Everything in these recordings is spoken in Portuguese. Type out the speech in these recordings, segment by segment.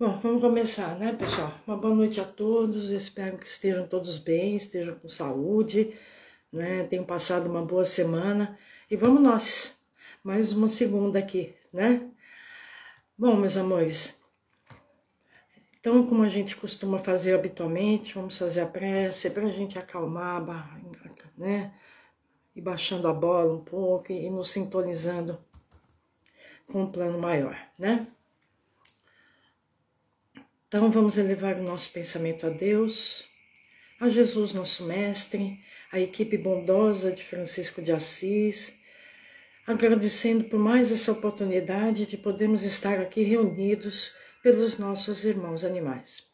Bom, vamos começar, né, pessoal? Uma boa noite a todos, espero que estejam todos bem, estejam com saúde, né? Tenham passado uma boa semana e vamos nós, mais uma segunda aqui, né? Bom, meus amores, então, como a gente costuma fazer habitualmente, vamos fazer a prece para a gente acalmar, né? E baixando a bola um pouco e nos sintonizando com um plano maior, né? Então, vamos elevar o nosso pensamento a Deus, a Jesus, nosso Mestre, a equipe bondosa de Francisco de Assis, agradecendo por mais essa oportunidade de podermos estar aqui reunidos pelos nossos irmãos animais.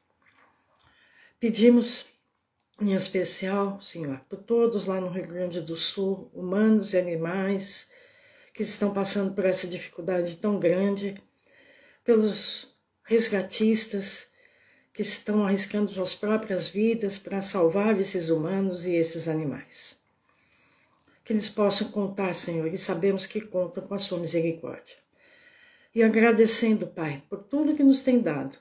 Pedimos, em especial, Senhor, por todos lá no Rio Grande do Sul, humanos e animais, que estão passando por essa dificuldade tão grande, pelos resgatistas, que estão arriscando suas próprias vidas para salvar esses humanos e esses animais. Que eles possam contar, Senhor, e sabemos que contam com a sua misericórdia. E agradecendo, Pai, por tudo que nos tem dado,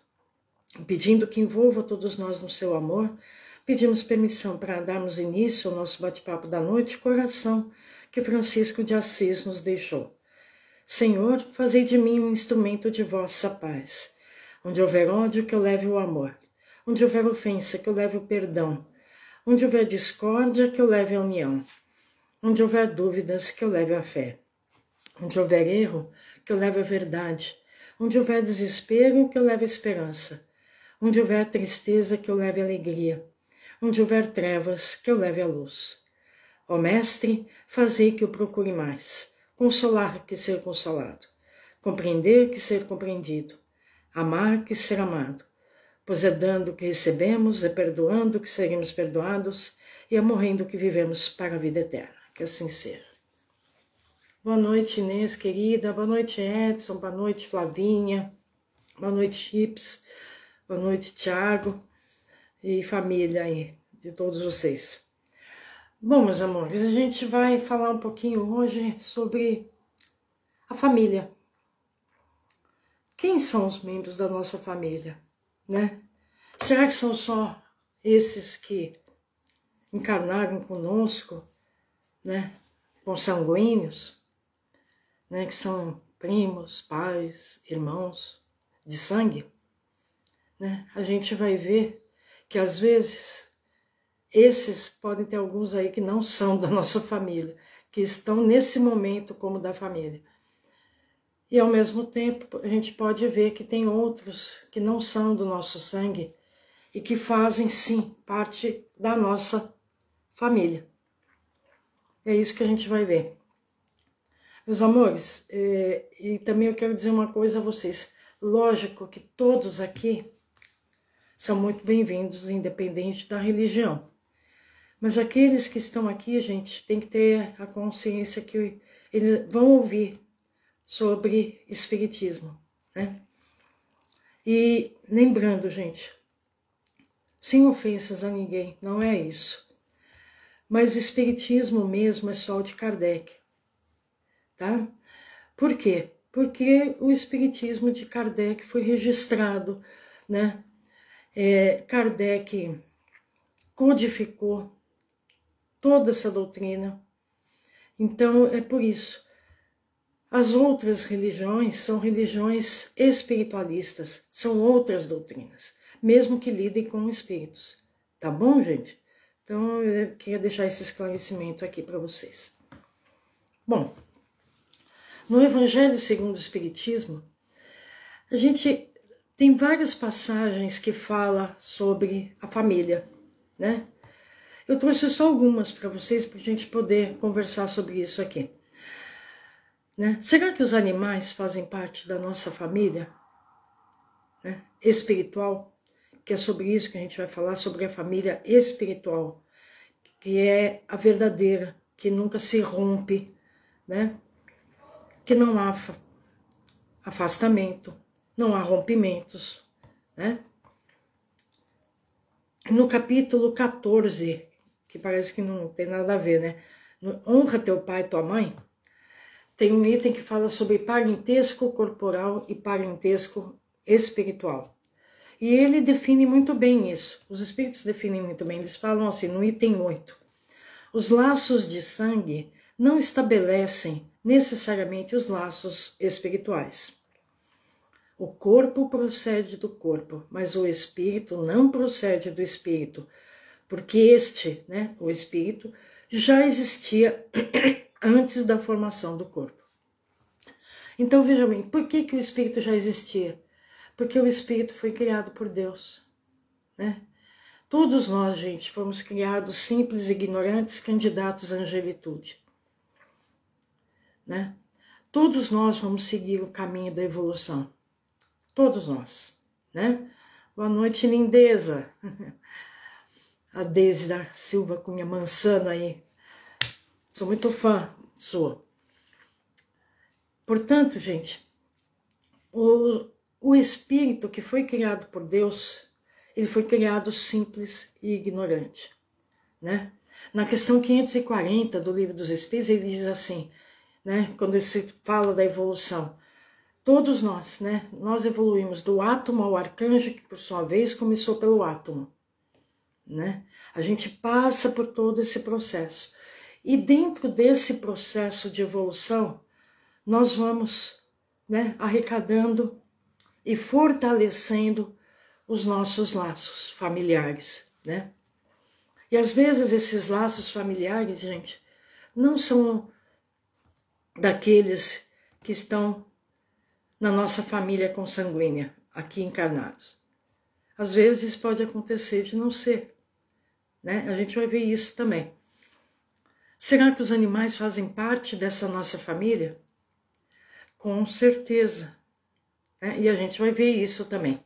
pedindo que envolva todos nós no seu amor, pedimos permissão para darmos início ao nosso bate-papo da noite, coração que Francisco de Assis nos deixou. Senhor, fazei de mim um instrumento de vossa paz. Onde houver ódio, que eu leve o amor. Onde houver ofensa, que eu leve o perdão. Onde houver discórdia, que eu leve a união. Onde houver dúvidas, que eu leve a fé. Onde houver erro, que eu leve a verdade. Onde houver desespero, que eu leve a esperança. Onde houver tristeza, que eu leve a alegria. Onde houver trevas, que eu leve a luz. Ó Mestre, fazei que eu procure mais. Consolar que ser consolado. Compreender que ser compreendido. Amar que ser amado, pois é dando que recebemos, é perdoando que seremos perdoados, e é morrendo que vivemos para a vida eterna. Que assim seja. Boa noite, Inês, querida. Boa noite, Edson. Boa noite, Flavinha. Boa noite, Chips. Boa noite, Thiago. E família aí, de todos vocês. Bom, meus amores, a gente vai falar um pouquinho hoje sobre a família. Quem são os membros da nossa família, né? Será que são só esses que encarnaram conosco, né? Consanguíneos, né? Que são primos, pais, irmãos de sangue, né? A gente vai ver que às vezes esses podem ter alguns aí que não são da nossa família, que estão nesse momento como da família. E ao mesmo tempo a gente pode ver que tem outros que não são do nosso sangue e que fazem sim parte da nossa família. É isso que a gente vai ver. Meus amores, e também eu quero dizer uma coisa a vocês. Lógico que todos aqui são muito bem-vindos, independente da religião. Mas aqueles que estão aqui, gente, tem que ter a consciência que eles vão ouvir sobre espiritismo, né? E lembrando, gente, sem ofensas a ninguém, não é isso. Mas o espiritismo mesmo é só o de Kardec, tá? Por quê? Porque o espiritismo de Kardec foi registrado, né? Kardec codificou toda essa doutrina. Então, é por isso. As outras religiões são religiões espiritualistas, são outras doutrinas, mesmo que lidem com espíritos. Tá bom, gente? Então, eu queria deixar esse esclarecimento aqui para vocês. Bom, no Evangelho segundo o Espiritismo, a gente tem várias passagens que falam sobre a família, né? Eu trouxe só algumas para vocês, para a gente poder conversar sobre isso aqui. Né? Será que os animais fazem parte da nossa família, né? Espiritual? Que é sobre isso que a gente vai falar, sobre a família espiritual, que é a verdadeira, que nunca se rompe, né? Que não há afastamento, não há rompimentos, né? No capítulo 14, que parece que não tem nada a ver, né? No Honra teu pai e tua mãe, tem um item que fala sobre parentesco corporal e parentesco espiritual. E ele define muito bem isso. Os espíritos definem muito bem. Eles falam assim, no item 8. Os laços de sangue não estabelecem necessariamente os laços espirituais. O corpo procede do corpo, mas o espírito não procede do espírito, porque este, né, o espírito, já existia antes da formação do corpo. Então, veja bem, por que o espírito já existia? Porque o espírito foi criado por Deus, né? Todos nós, gente, fomos criados simples, ignorantes, candidatos à angelitude, né? Todos nós vamos seguir o caminho da evolução. Todos nós, né? Boa noite, lindeza. A Deise da Silva Cunha Mansano aí. Sou muito fã sua. Portanto, gente, o espírito que foi criado por Deus, ele foi criado simples e ignorante, né? Na questão 540 do Livro dos Espíritos, ele diz assim, né? Quando se fala da evolução, todos nós, né? Nós evoluímos do átomo ao arcanjo, que por sua vez começou pelo átomo, né? A gente passa por todo esse processo. E dentro desse processo de evolução, nós vamos, né, arrecadando e fortalecendo os nossos laços familiares, né? E às vezes esses laços familiares, gente, não são daqueles que estão na nossa família consanguínea, aqui encarnados. Às vezes pode acontecer de não ser, né? A gente vai ver isso também. Será que os animais fazem parte dessa nossa família? Com certeza, né? E a gente vai ver isso também.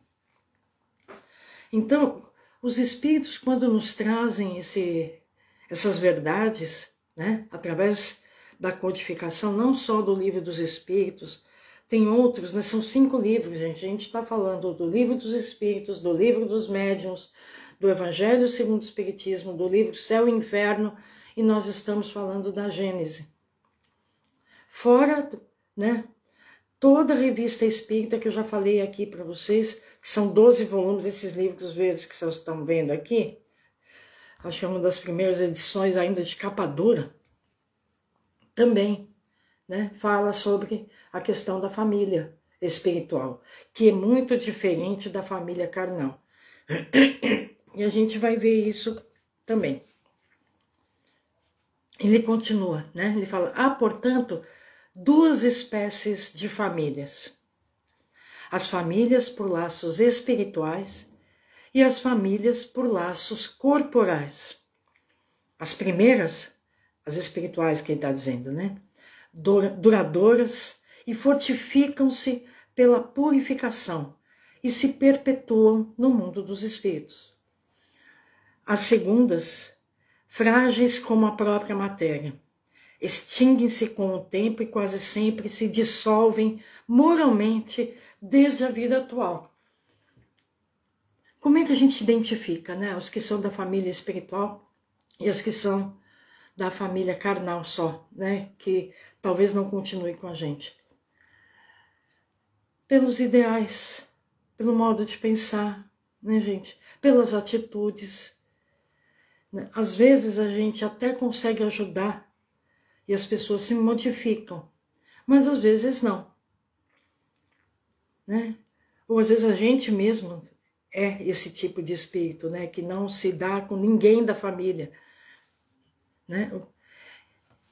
Então, os espíritos, quando nos trazem essas verdades, né, através da codificação, não só do Livro dos Espíritos, tem outros, né, são 5 livros, gente. A gente está falando do Livro dos Espíritos, do Livro dos Médiuns, do Evangelho segundo o Espiritismo, do livro Céu e Inferno, e nós estamos falando da Gênese. Fora, né, toda a revista espírita que eu já falei aqui para vocês, que são 12 volumes, esses livros verdes que vocês estão vendo aqui, acho que é uma das primeiras edições ainda de capa dura, também, né, fala sobre a questão da família espiritual, que é muito diferente da família carnal. E a gente vai ver isso também. Ele continua, né? Ele fala, portanto, 2 espécies de famílias. As famílias por laços espirituais e as famílias por laços corporais. As primeiras, as espirituais que ele está dizendo, né? Duradouras e fortificam-se pela purificação e se perpetuam no mundo dos espíritos. As segundas, frágeis como a própria matéria, extinguem-se com o tempo e quase sempre se dissolvem moralmente desde a vida atual. Como é que a gente identifica, né, os que são da família espiritual e as que são da família carnal só, né, que talvez não continue com a gente? Pelos ideais, pelo modo de pensar, né, gente? Pelas atitudes. Às vezes a gente até consegue ajudar e as pessoas se modificam, mas às vezes não, né? Ou às vezes a gente mesmo é esse tipo de espírito, né, que não se dá com ninguém da família, né?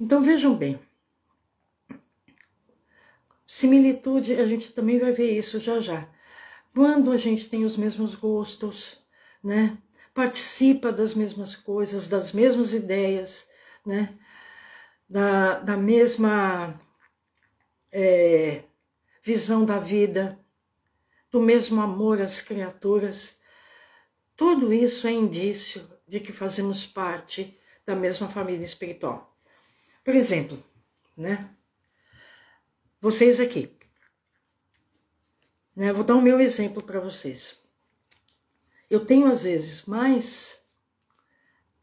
Então vejam bem, similitude, a gente também vai ver isso já já. Quando a gente tem os mesmos gostos, né, participa das mesmas coisas, das mesmas ideias, né, da mesma visão da vida, do mesmo amor às criaturas, tudo isso é indício de que fazemos parte da mesma família espiritual. Por exemplo, né, vocês aqui, né, vou dar o meu exemplo para vocês. Eu tenho, às vezes, mais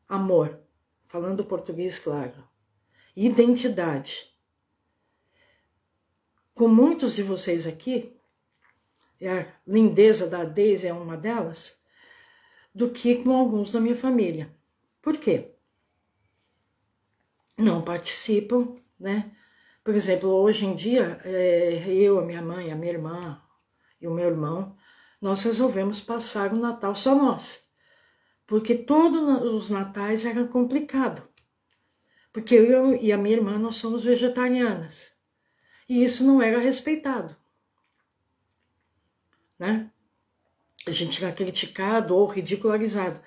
amor, falando português claro, identidade, com muitos de vocês aqui, e a lindeza da Daisy é uma delas, do que com alguns da minha família. Por quê? Não participam, né? Por exemplo, hoje em dia, eu, a minha mãe, a minha irmã e o meu irmão, nós resolvemos passar o Natal só nós. Porque todos os natais eram complicados. Porque eu e a minha irmã, nós somos vegetarianas. E isso não era respeitado, né? A gente era criticado ou ridicularizado.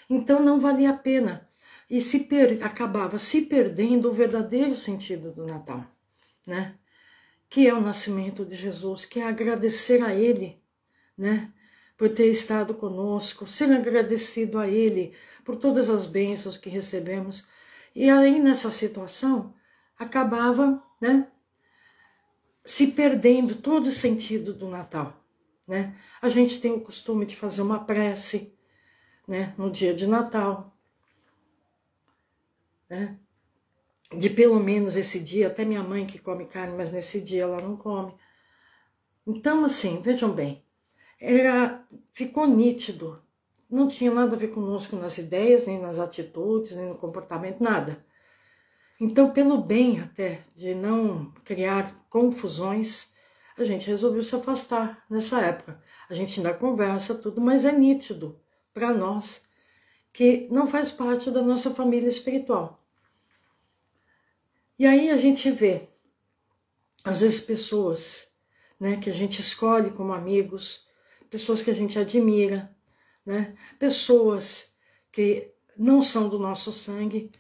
Então não valia a pena. E acabava se perdendo o verdadeiro sentido do Natal, né? Que é o nascimento de Jesus, que é agradecer a Ele, né? Por ter estado conosco, ser agradecido a Ele por todas as bênçãos que recebemos. E aí, nessa situação, acabava, né, se perdendo todo o sentido do Natal, né? A gente tem o costume de fazer uma prece, né, no dia de Natal, né? De pelo menos esse dia, até minha mãe que come carne, mas nesse dia ela não come. Então, assim, vejam bem, ficou nítido, não tinha nada a ver conosco nas ideias, nem nas atitudes, nem no comportamento, nada. Então, pelo bem até de não criar confusões, a gente resolveu se afastar nessa época. A gente ainda conversa tudo, mas é nítido para nós que não faz parte da nossa família espiritual. E aí a gente vê, às vezes, pessoas, né, que a gente escolhe como amigos, pessoas que a gente admira, né, pessoas que não são do nosso sangue,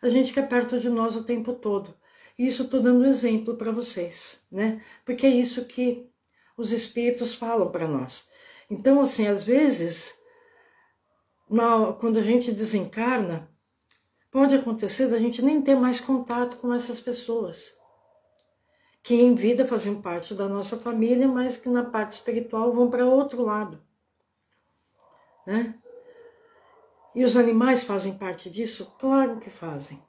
a gente quer perto de nós o tempo todo. E isso estou dando exemplo para vocês, né? Porque é isso que os espíritos falam para nós. Então, assim, às vezes, quando a gente desencarna, pode acontecer da gente nem ter mais contato com essas pessoas, que em vida fazem parte da nossa família, mas que na parte espiritual vão para outro lado, né? E os animais fazem parte disso? Claro que fazem.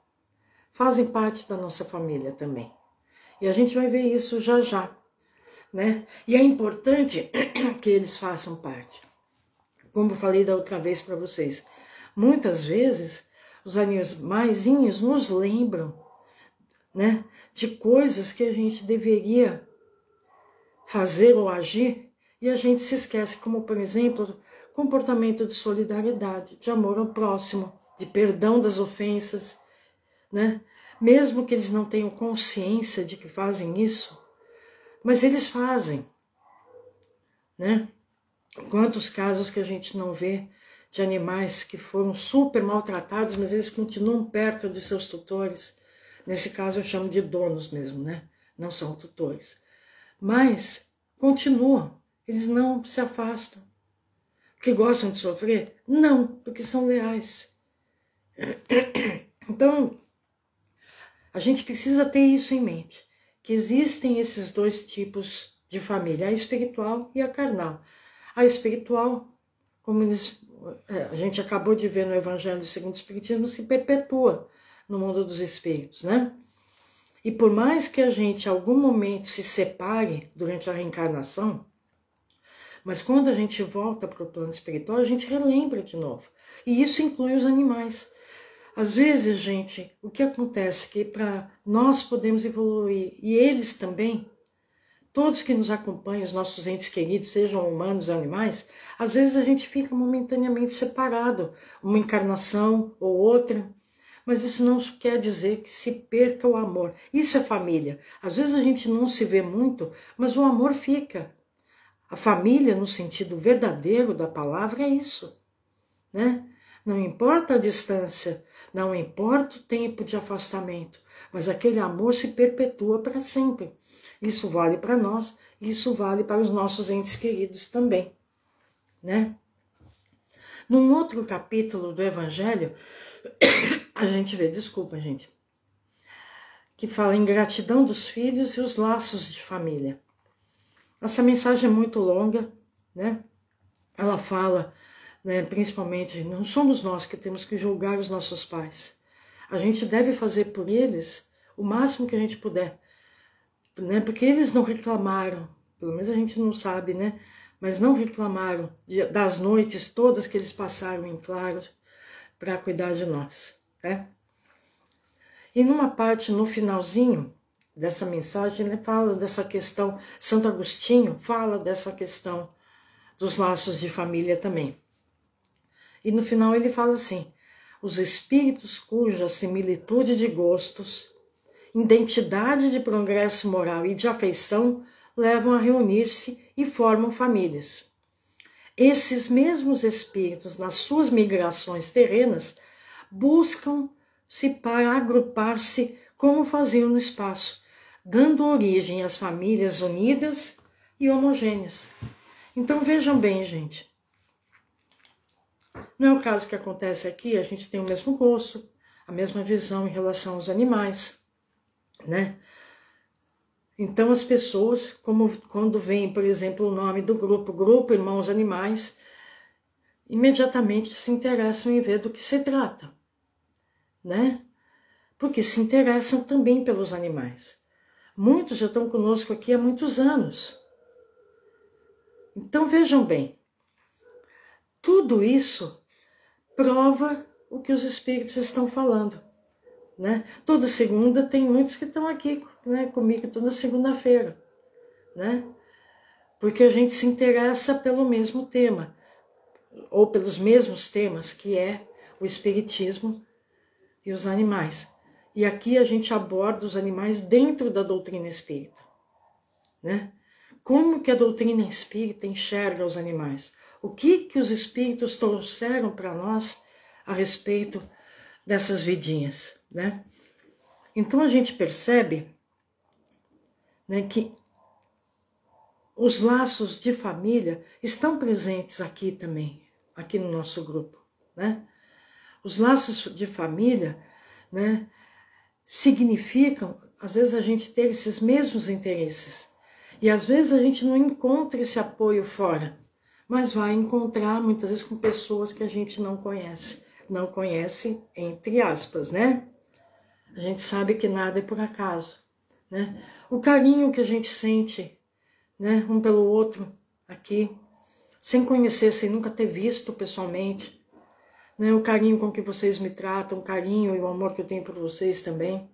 Fazem parte da nossa família também. E a gente vai ver isso já já, né? E é importante que eles façam parte. Como eu falei da outra vez para vocês, muitas vezes os animaizinhos nos lembram, né, de coisas que a gente deveria fazer ou agir e a gente se esquece, como por exemplo, comportamento de solidariedade, de amor ao próximo, de perdão das ofensas, né? Mesmo que eles não tenham consciência de que fazem isso, mas eles fazem, né? Quantos casos que a gente não vê de animais que foram super maltratados, mas eles continuam perto de seus tutores. Nesse caso eu chamo de donos mesmo, né? Não são tutores. Mas continuam, eles não se afastam. Porque gostam de sofrer? Não, porque são leais. Então, a gente precisa ter isso em mente, que existem esses dois tipos de família, a espiritual e a carnal. A espiritual, como a gente acabou de ver no Evangelho segundo o Espiritismo, se perpetua no mundo dos espíritos, né? E por mais que a gente, em algum momento, se separe durante a reencarnação, mas quando a gente volta para o plano espiritual, a gente relembra de novo. E isso inclui os animais. Às vezes, gente, o que acontece é que para nós podemos evoluir, e eles também, todos que nos acompanham, os nossos entes queridos, sejam humanos ou animais, às vezes a gente fica momentaneamente separado, uma encarnação ou outra, mas isso não quer dizer que se perca o amor. Isso é família. Às vezes a gente não se vê muito, mas o amor fica. A família, no sentido verdadeiro da palavra, é isso, né? Não importa a distância, não importa o tempo de afastamento, mas aquele amor se perpetua para sempre. Isso vale para nós, isso vale para os nossos entes queridos também, né? Num outro capítulo do Evangelho, a gente vê, desculpa, gente, que fala em gratidão dos filhos e os laços de família. Essa mensagem é muito longa, né? Ela fala, né, principalmente, não somos nós que temos que julgar os nossos pais. A gente deve fazer por eles o máximo que a gente puder, né? Porque eles não reclamaram, pelo menos a gente não sabe, né? mas não reclamaram das noites todas que eles passaram em claro para cuidar de nós, né? E numa parte, no finalzinho dessa mensagem, ele fala dessa questão, Santo Agostinho fala dessa questão dos laços de família também. E no final ele fala assim: os espíritos cuja similitude de gostos, identidade de progresso moral e de afeição levam a reunir-se e formam famílias. Esses mesmos espíritos, nas suas migrações terrenas, buscam-se para agrupar-se como faziam no espaço, dando origem às famílias unidas e homogêneas. Então vejam bem, gente. Não é o caso que acontece aqui, a gente tem o mesmo gosto, a mesma visão em relação aos animais, né? Então as pessoas, como quando vem, por exemplo, o nome do Grupo Irmãos Animais, imediatamente se interessam em ver do que se trata, né? Porque se interessam também pelos animais. Muitos já estão conosco aqui há muitos anos. Então vejam bem, tudo isso prova o que os espíritos estão falando, né? Toda segunda tem muitos que estão aqui, né, comigo toda segunda-feira, né? Porque a gente se interessa pelo mesmo tema, ou pelos mesmos temas, que é o espiritismo e os animais. E aqui a gente aborda os animais dentro da doutrina espírita, né? Como que a doutrina espírita enxerga os animais? O que os espíritos trouxeram para nós a respeito dessas vidinhas, né? Então a gente percebe, né, que os laços de família estão presentes aqui também, aqui no nosso grupo, né? Os laços de família, né, significam, às vezes, a gente ter esses mesmos interesses. E às vezes a gente não encontra esse apoio fora, mas vai encontrar muitas vezes com pessoas que a gente não conhece. Não conhece, entre aspas, né? A gente sabe que nada é por acaso, né? O carinho que a gente sente, né, um pelo outro aqui, sem conhecer, sem nunca ter visto pessoalmente, né? O carinho com que vocês me tratam, o carinho e o amor que eu tenho por vocês também.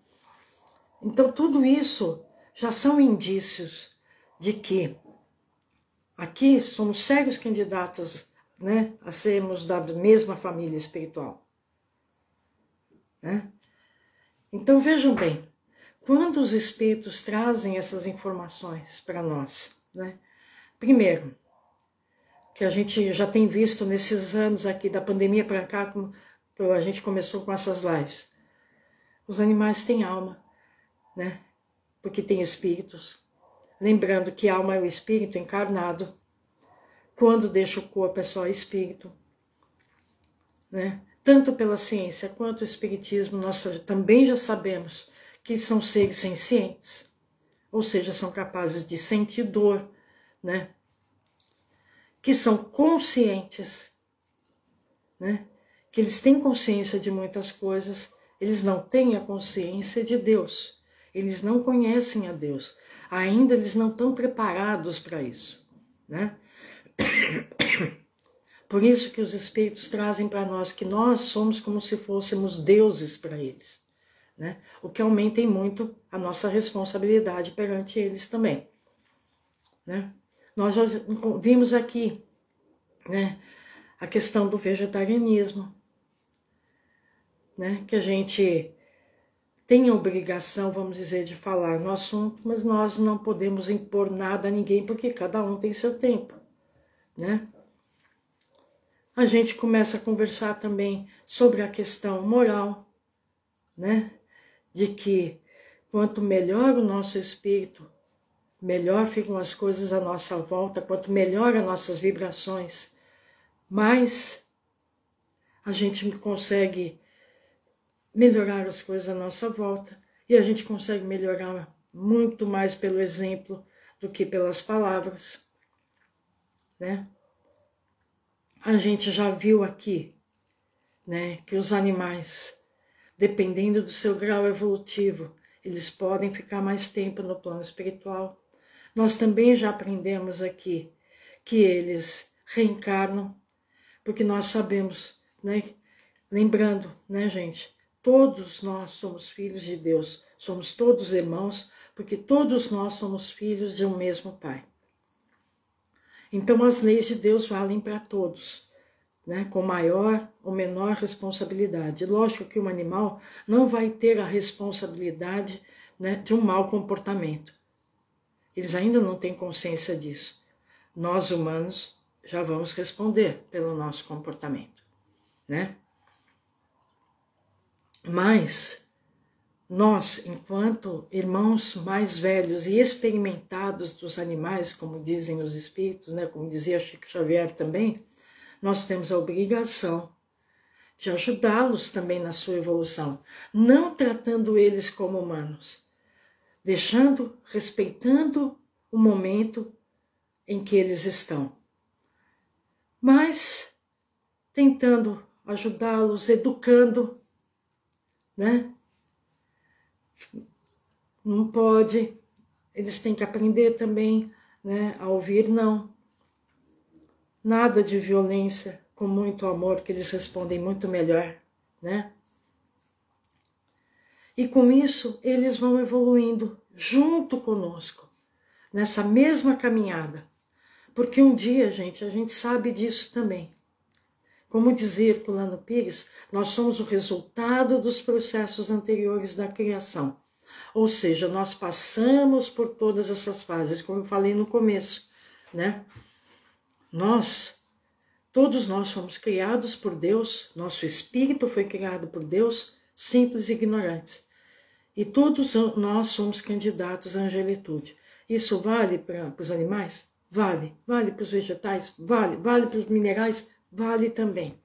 Então tudo isso já são indícios de que aqui somos sérios candidatos, né, a sermos da mesma família espiritual, né? Então vejam bem, quando os espíritos trazem essas informações para nós, né? Primeiro, que a gente já tem visto nesses anos aqui da pandemia para cá, como a gente começou com essas lives, os animais têm alma, né? Porque tem espíritos. Lembrando que alma é o espírito encarnado. Quando deixa o corpo é só espírito, né? Tanto pela ciência quanto o espiritismo, nós também já sabemos que são seres sencientes, ou seja, são capazes de sentir dor, né? Que são conscientes, né? Que eles têm consciência de muitas coisas, eles não têm a consciência de Deus, eles não conhecem a Deus, ainda eles não estão preparados para isso, né? Por isso que os espíritos trazem para nós que nós somos como se fôssemos deuses para eles, né? O que aumenta muito a nossa responsabilidade perante eles também, né? Nós já vimos aqui, né, a questão do vegetarianismo, né, que a gente tem a obrigação, vamos dizer, de falar no assunto, mas nós não podemos impor nada a ninguém, porque cada um tem seu tempo, né? A gente começa a conversar também sobre a questão moral, né? De que quanto melhor o nosso espírito, melhor ficam as coisas à nossa volta, quanto melhor as nossas vibrações, mais a gente consegue melhorar as coisas à nossa volta, e a gente consegue melhorar muito mais pelo exemplo do que pelas palavras, né? A gente já viu aqui, né, que os animais, dependendo do seu grau evolutivo, eles podem ficar mais tempo no plano espiritual. Nós também já aprendemos aqui que eles reencarnam, porque nós sabemos, né? Lembrando, né, gente? Todos nós somos filhos de Deus, somos todos irmãos, porque todos nós somos filhos de um mesmo Pai. Então as leis de Deus valem para todos, né, com maior ou menor responsabilidade. Lógico que um animal não vai ter a responsabilidade, né, de um mau comportamento. Eles ainda não têm consciência disso. Nós humanos já vamos responder pelo nosso comportamento, né? Mas nós, enquanto irmãos mais velhos e experimentados dos animais, como dizem os espíritos, né, como dizia Chico Xavier também, nós temos a obrigação de ajudá-los também na sua evolução, não tratando eles como humanos, respeitando o momento em que eles estão, mas tentando ajudá-los, educando, né? Não pode, eles têm que aprender também, né, a ouvir não. Nada de violência, com muito amor, que eles respondem muito melhor, né? E com isso, eles vão evoluindo junto conosco, nessa mesma caminhada. Porque um dia, gente, a gente sabe disso também. Como dizia Herculano Pires, nós somos o resultado dos processos anteriores da criação. Ou seja, nós passamos por todas essas fases, como eu falei no começo, né? Todos nós fomos criados por Deus, nosso espírito foi criado por Deus, simples e ignorantes. E todos nós somos candidatos à angelitude. Isso vale para os animais? Vale. Vale para os vegetais? Vale. Vale para os minerais? Vale também.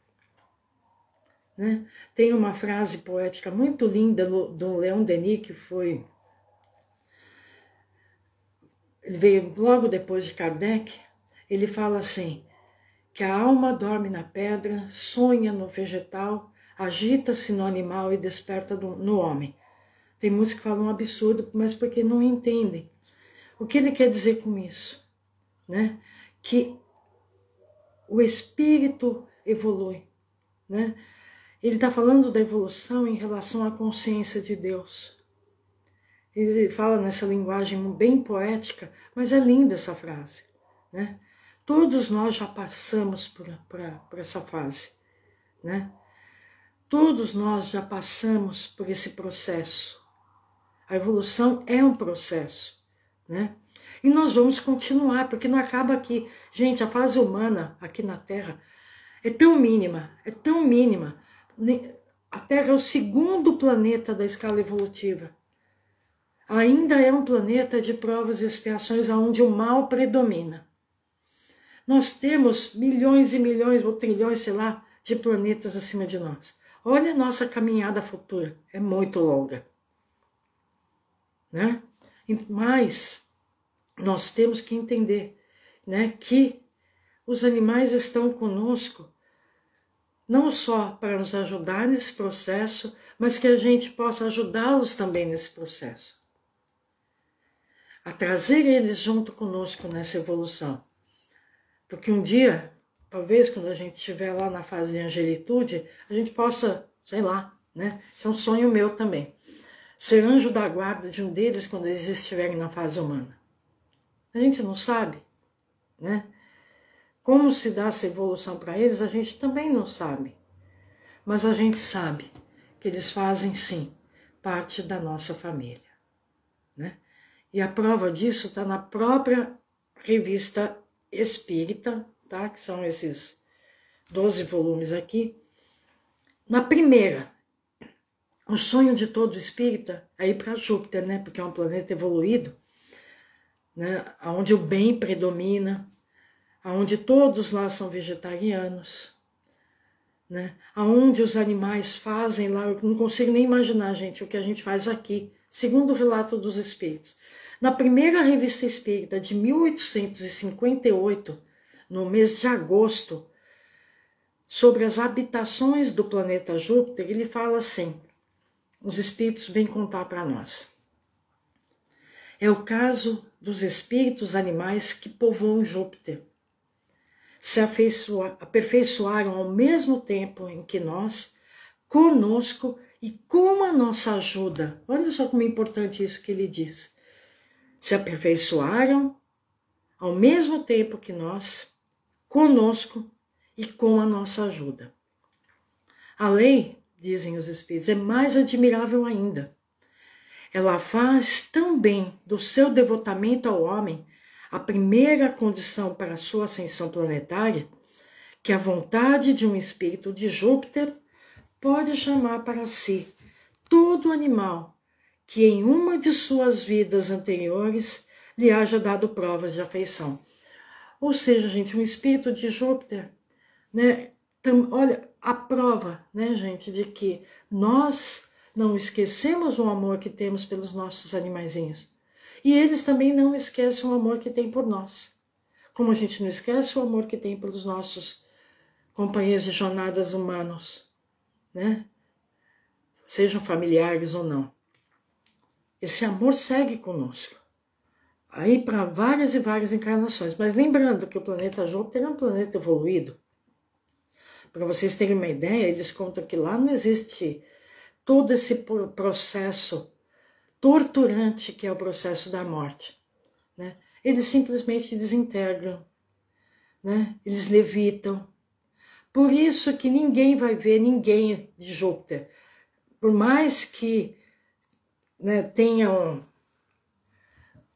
Né? Tem uma frase poética muito linda do Leon Denis, que ele veio logo depois de Kardec. Ele fala assim, que a alma dorme na pedra, sonha no vegetal, agita-se no animal e desperta no homem. Tem muitos que falam um absurdo, mas porque não entendem. O que ele quer dizer com isso? Né? Que o espírito evolui, né? Ele está falando da evolução em relação à consciência de Deus. Ele fala nessa linguagem bem poética, mas é linda essa frase, né? Todos nós já passamos por essa fase, né? Todos nós já passamos por esse processo. A evolução é um processo, né? E nós vamos continuar, porque não acaba aqui. Gente, a fase humana aqui na Terra é tão mínima, A Terra é o segundo planeta da escala evolutiva. Ainda é um planeta de provas e expiações onde o mal predomina. Nós temos milhões e milhões, ou trilhões, sei lá, de planetas acima de nós. Olha a nossa caminhada futura, é muito longa, né? Mas nós temos que entender, né, que os animais estão conosco não só para nos ajudar nesse processo, mas que a gente possa ajudá-los também nesse processo. A trazer eles junto conosco nessa evolução. Porque um dia, talvez quando a gente estiver lá na fase de angelitude, a gente possa, sei lá, né? Isso é um sonho meu também. Ser anjo da guarda de um deles quando eles estiverem na fase humana. A gente não sabe, né? Como se dá essa evolução para eles, a gente também não sabe. Mas a gente sabe que eles fazem, sim, parte da nossa família, né? E a prova disso está na própria revista Espírita, tá? Que são esses 12 volumes aqui. Na primeira, o sonho de todo espírita é ir para Júpiter, né? Porque é um planeta evoluído, né? Onde o bem predomina, onde todos lá são vegetarianos, né? Onde os animais fazem lá, eu não consigo nem imaginar, gente, o que a gente faz aqui, segundo o relato dos espíritos. Na primeira revista espírita de 1858, no mês de agosto, sobre as habitações do planeta Júpiter, ele fala assim, os espíritos vêm contar para nós. É o caso dos espíritos animais que povoam Júpiter. se aperfeiçoaram ao mesmo tempo em que nós, conosco e com a nossa ajuda. Olha só como é importante isso que ele diz. Se aperfeiçoaram ao mesmo tempo que nós, conosco e com a nossa ajuda. A lei, dizem os Espíritos, é mais admirável ainda. Ela faz tão bem do seu devotamento ao homem a primeira condição para a sua ascensão planetária, que a vontade de um espírito de Júpiter pode chamar para si todo animal que em uma de suas vidas anteriores lhe haja dado provas de afeição. Ou seja, gente, um espírito de Júpiter, né? Olha, a prova, né, gente, de que nós não esquecemos o amor que temos pelos nossos animaizinhos. E eles também não esquecem o amor que tem por nós. Como a gente não esquece o amor que tem pelos nossos companheiros de jornadas humanos, né? Sejam familiares ou não. Esse amor segue conosco. Aí para várias e várias encarnações. Mas lembrando que o planeta Júpiter é um planeta evoluído. Para vocês terem uma ideia, eles contam que lá não existe todo esse processo torturante que é o processo da morte, né? Eles simplesmente desintegram, né? Eles levitam. Por isso que ninguém vai ver ninguém de Júpiter. Por mais que, né, tenha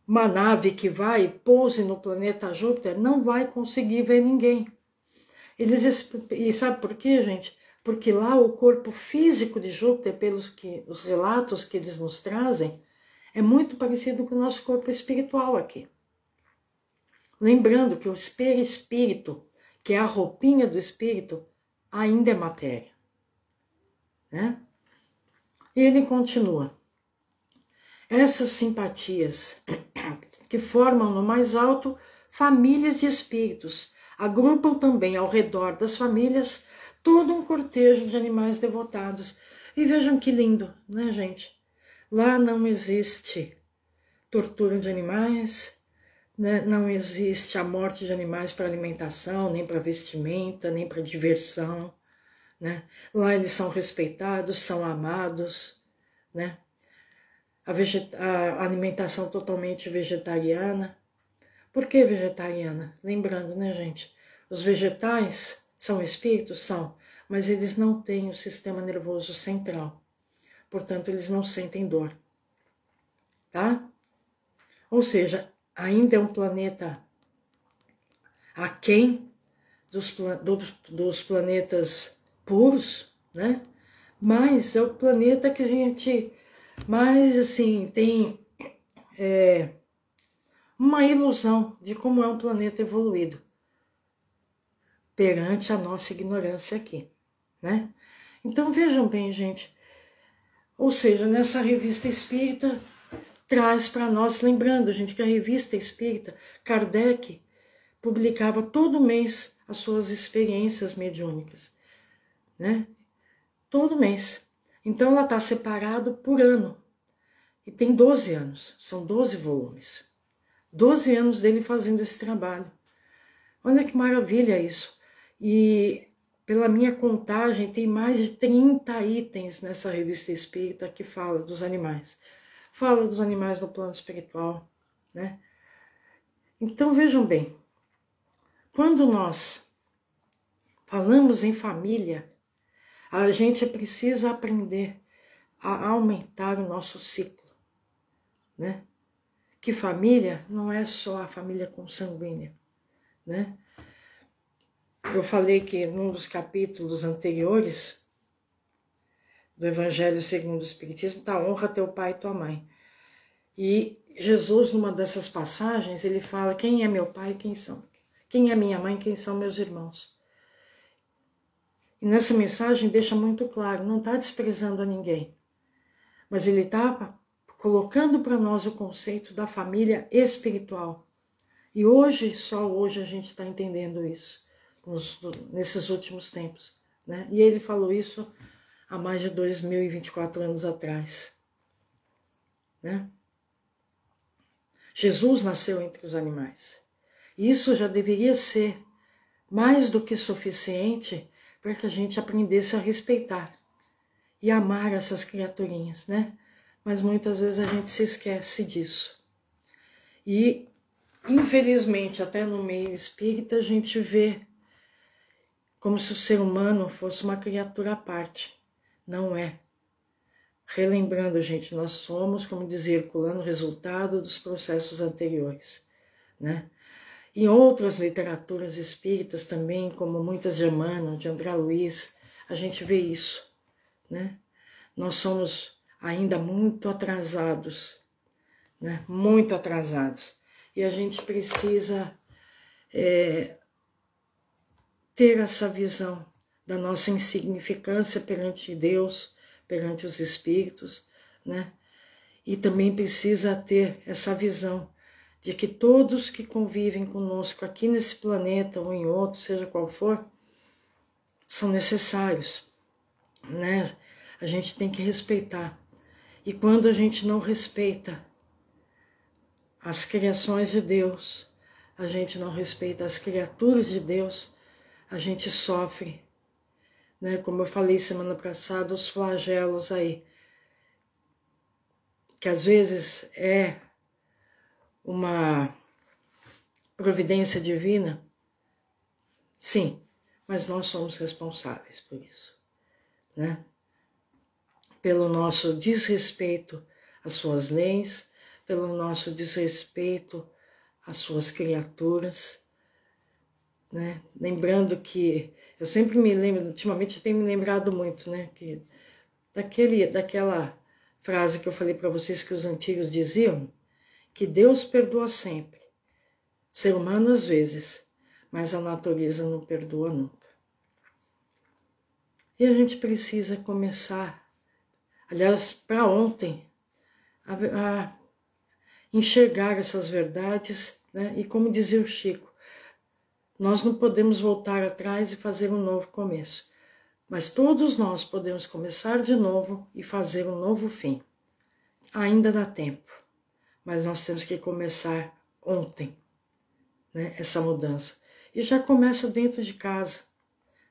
uma nave que vai e pouse no planeta Júpiter, não vai conseguir ver ninguém. E sabe por quê, gente? Porque lá o corpo físico de Júpiter, pelos os relatos que eles nos trazem, é muito parecido com o nosso corpo espiritual aqui. Lembrando que o perispírito, que é a roupinha do espírito, ainda é matéria, né? E ele continua. Essas simpatias que formam no mais alto famílias de espíritos, agrupam também ao redor das famílias todo um cortejo de animais devotados. E vejam que lindo, né, gente? Lá não existe tortura de animais, né? Não existe a morte de animais para alimentação, nem para vestimenta, nem para diversão, né? Lá eles são respeitados, são amados, né? A alimentação totalmente vegetariana. Por que vegetariana? Lembrando, né, gente? Os vegetais são espíritos? São, mas eles não têm o sistema nervoso central. Portanto, eles não sentem dor. Tá? Ou seja, ainda é um planeta aquém dos planetas puros, né? Mas é o planeta que a gente mais, assim, tem uma ilusão de como é um planeta evoluído perante a nossa ignorância aqui, né? Então vejam bem, gente, ou seja, nessa revista espírita traz para nós, lembrando, gente, que a revista espírita, Kardec publicava todo mês as suas experiências mediúnicas, né? Todo mês. Então ela está separada por ano e tem 12 anos, são 12 volumes. 12 anos dele fazendo esse trabalho. Olha que maravilha isso. E pela minha contagem, tem mais de 30 itens nessa revista espírita que fala dos animais. Fala dos animais no plano espiritual, né? Então vejam bem, quando nós falamos em família, a gente precisa aprender a aumentar o nosso ciclo, né? Que família não é só a família consanguínea, né? Eu falei que num dos capítulos anteriores do Evangelho segundo o Espiritismo está honra teu pai e tua mãe. E Jesus, numa dessas passagens, ele fala quem é meu pai e quem são. Quem é minha mãe e quem são meus irmãos. E nessa mensagem deixa muito claro, não está desprezando a ninguém. Mas ele está colocando para nós o conceito da família espiritual. E hoje, só hoje, a gente está entendendo isso. Nesses últimos tempos, né? E ele falou isso há mais de 2024 anos atrás, né? Jesus nasceu entre os animais. Isso já deveria ser, mais do que suficiente para que a gente aprendesse a respeitar e amar essas criaturinhas, né? Mas muitas vezes a gente se esquece disso. E, infelizmente, até no meio espírita, a gente vê como se o ser humano fosse uma criatura à parte. Não é. Relembrando, gente, nós somos, como dizia Herculano, resultado dos processos anteriores, né? Em outras literaturas espíritas também, como muitas de Emmanuel, de André Luiz, a gente vê isso, né? Nós somos ainda muito atrasados, né? Muito atrasados. E a gente precisa ter essa visão da nossa insignificância perante Deus, perante os espíritos, né? E também precisa ter essa visão de que todos que convivem conosco aqui nesse planeta ou em outro, seja qual for, são necessários, né? A gente tem que respeitar. E quando a gente não respeita as criações de Deus, a gente não respeita as criaturas de Deus, a gente sofre, né? Como eu falei semana passada, os flagelos aí, que às vezes é uma providência divina, sim, mas nós somos responsáveis por isso, né? Pelo nosso desrespeito às suas leis, pelo nosso desrespeito às suas criaturas, né? Lembrando que, eu sempre me lembro, ultimamente eu tenho me lembrado muito, né? Que daquela frase que eu falei para vocês que os antigos diziam, que Deus perdoa sempre, ser humano às vezes, mas a natureza não perdoa nunca. E a gente precisa começar, aliás, para ontem, a enxergar essas verdades, né? E como dizia o Chico, nós não podemos voltar atrás e fazer um novo começo, mas todos nós podemos começar de novo e fazer um novo fim. Ainda dá tempo, mas nós temos que começar ontem, né? Essa mudança. E já começa dentro de casa.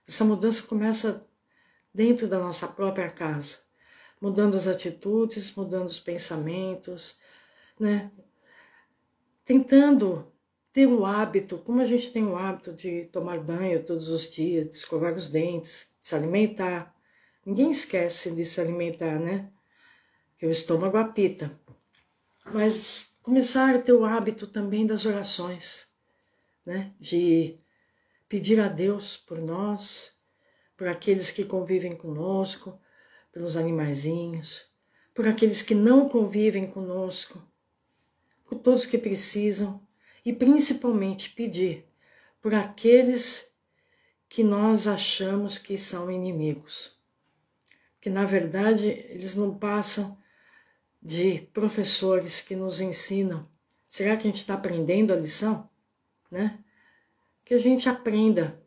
Essa mudança começa dentro da nossa própria casa, mudando as atitudes, mudando os pensamentos, né? Tentando ter o hábito, como a gente tem o hábito de tomar banho todos os dias, de escovar os dentes, de se alimentar. Ninguém esquece de se alimentar, né? Porque o estômago apita. Mas começar a ter o hábito também das orações, né? De pedir a Deus por nós, por aqueles que convivem conosco, pelos animaizinhos, por aqueles que não convivem conosco, por todos que precisam, e principalmente pedir por aqueles que nós achamos que são inimigos. Que na verdade eles não passam de professores que nos ensinam. Será que a gente está aprendendo a lição? Né? Que a gente aprenda.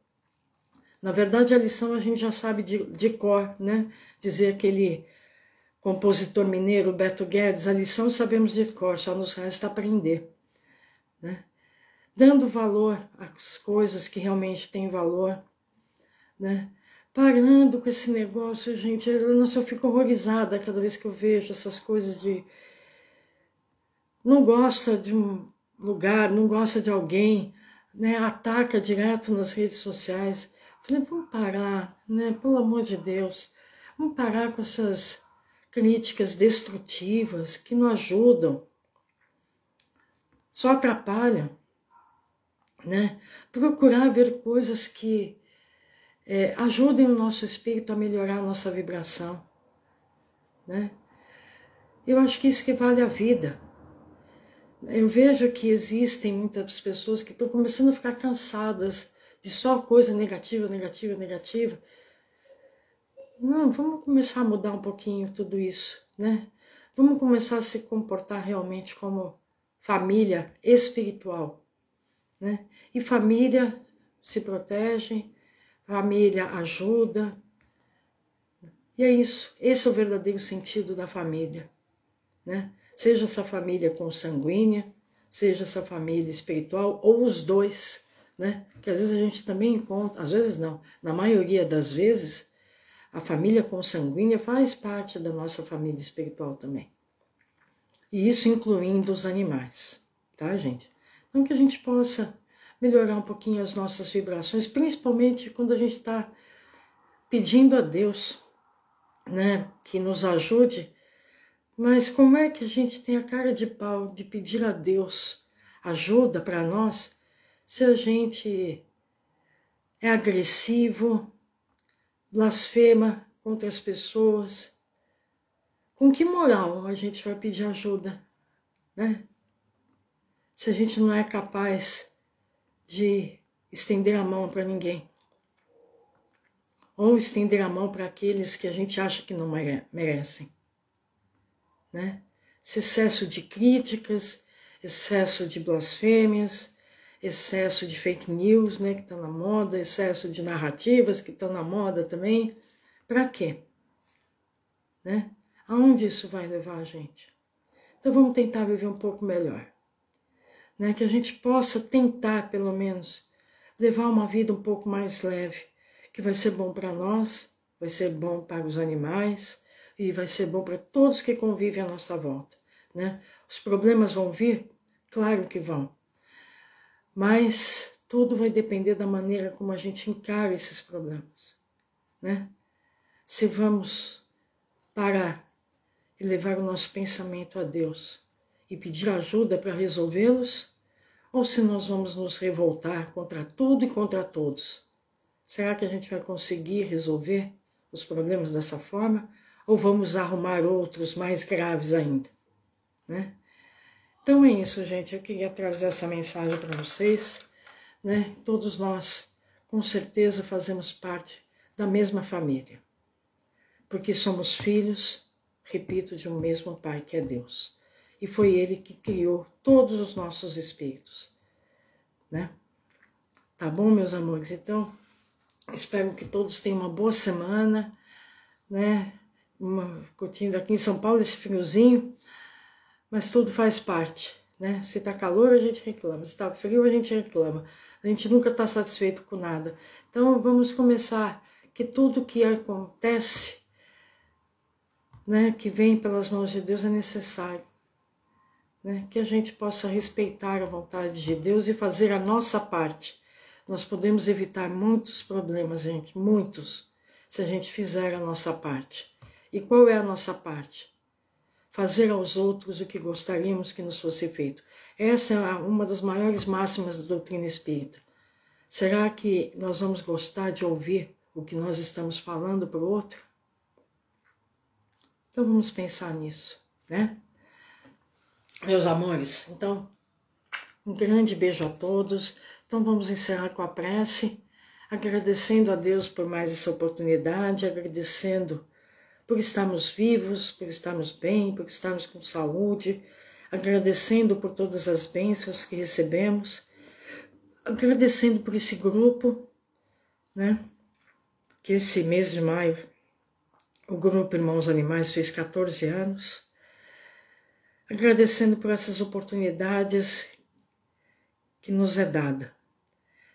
Na verdade, a lição a gente já sabe de cor, né? Dizer aquele compositor mineiro, Beto Guedes, a lição sabemos de cor, só nos resta aprender, né? Dando valor às coisas que realmente têm valor, né? Parando com esse negócio, gente, eu fico horrorizada cada vez que eu vejo essas coisas de... Não gosta de um lugar, não gosta de alguém, né? Ataca direto nas redes sociais. Falei, vamos parar, né? Pelo amor de Deus, vamos parar com essas críticas destrutivas que não ajudam, só atrapalham, né? Procurar ver coisas que ajudem o nosso espírito a melhorar a nossa vibração, né? Eu acho que isso que vale a vida. Eu vejo que existem muitas pessoas que estão começando a ficar cansadas de só coisa negativa, negativa, negativa. Não, vamos começar a mudar um pouquinho tudo isso, né? Vamos começar a se comportar realmente como família espiritual, né? E família se protege, família ajuda. E é isso, esse é o verdadeiro sentido da família, né? Seja essa família consanguínea, seja essa família espiritual, ou os dois, né? Que às vezes a gente também encontra, às vezes não, na maioria das vezes, a família consanguínea faz parte da nossa família espiritual também. E isso incluindo os animais, tá, gente? Então que a gente possa melhorar um pouquinho as nossas vibrações, principalmente quando a gente está pedindo a Deus, né, que nos ajude. Mas como é que a gente tem a cara de pau de pedir a Deus ajuda para nós se a gente é agressivo, blasfema contra as pessoas? Com que moral a gente vai pedir ajuda, né? Se a gente não é capaz de estender a mão para ninguém. Ou estender a mão para aqueles que a gente acha que não merecem, né? Esse excesso de críticas, excesso de blasfêmias, excesso de fake news, né, que está na moda, excesso de narrativas que estão na moda também. Para quê? Né? Aonde isso vai levar a gente? Então vamos tentar viver um pouco melhor, né? Que a gente possa tentar, pelo menos, levar uma vida um pouco mais leve, que vai ser bom para nós, vai ser bom para os animais e vai ser bom para todos que convivem à nossa volta, né? Os problemas vão vir? Claro que vão. Mas tudo vai depender da maneira como a gente encara esses problemas, né? Se vamos parar e levar o nosso pensamento a Deus e pedir ajuda para resolvê-los, ou se nós vamos nos revoltar contra tudo e contra todos. Será que a gente vai conseguir resolver os problemas dessa forma? Ou vamos arrumar outros mais graves ainda, né? Então é isso, gente. Eu queria trazer essa mensagem para vocês, né? Todos nós, com certeza, fazemos parte da mesma família. Porque somos filhos, repito, de um mesmo Pai, que é Deus. E foi Ele que criou todos os nossos espíritos, né? Tá bom, meus amores? Então, espero que todos tenham uma boa semana, né? Curtindo aqui em São Paulo esse friozinho, mas tudo faz parte, né? Se tá calor, a gente reclama. Se tá frio, a gente reclama. A gente nunca está satisfeito com nada. Então, vamos começar que tudo que acontece, né, que vem pelas mãos de Deus é necessário, né? Que a gente possa respeitar a vontade de Deus e fazer a nossa parte. Nós podemos evitar muitos problemas, gente, muitos, se a gente fizer a nossa parte. E qual é a nossa parte? Fazer aos outros o que gostaríamos que nos fosse feito. Essa é uma das maiores máximas da doutrina espírita. Será que nós vamos gostar de ouvir o que nós estamos falando para o outro? Então vamos pensar nisso, né? Meus amores, então, um grande beijo a todos. Então vamos encerrar com a prece, agradecendo a Deus por mais essa oportunidade, agradecendo por estarmos vivos, por estarmos bem, por estarmos com saúde, agradecendo por todas as bênçãos que recebemos, agradecendo por esse grupo, né? Que esse mês de maio, o grupo Irmãos Animais fez 14 anos, agradecendo por essas oportunidades que nos é dada.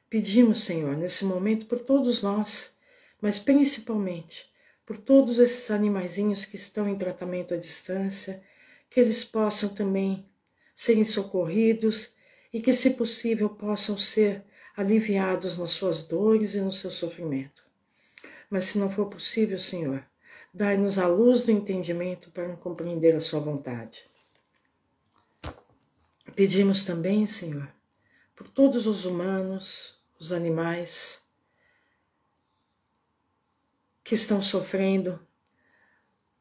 Pedimos, Senhor, nesse momento por todos nós, mas principalmente por todos esses animaizinhos que estão em tratamento à distância, que eles possam também serem socorridos e que, se possível, possam ser aliviados nas suas dores e no seu sofrimento. Mas se não for possível, Senhor, dai-nos a luz do entendimento para compreender a sua vontade. Pedimos também, Senhor, por todos os humanos, os animais, que estão sofrendo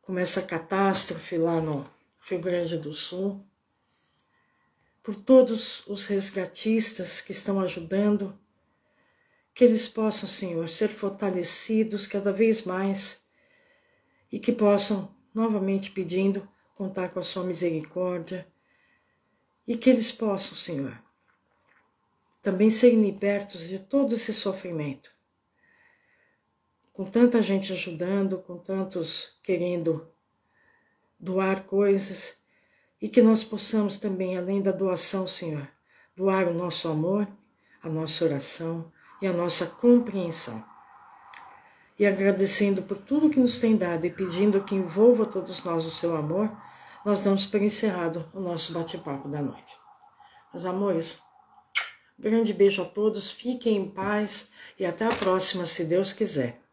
com essa catástrofe lá no Rio Grande do Sul, por todos os resgatistas que estão ajudando, que eles possam, Senhor, ser fortalecidos cada vez mais e que possam, novamente pedindo, contar com a sua misericórdia e que eles possam, Senhor, também serem libertos de todo esse sofrimento. Com tanta gente ajudando, com tantos querendo doar coisas, e que nós possamos também, além da doação, Senhor, doar o nosso amor, a nossa oração e a nossa compreensão. E agradecendo por tudo que nos tem dado e pedindo que envolva todos nós o seu amor, nós damos por encerrado o nosso bate-papo da noite. Meus amores, grande beijo a todos, fiquem em paz e até a próxima, se Deus quiser.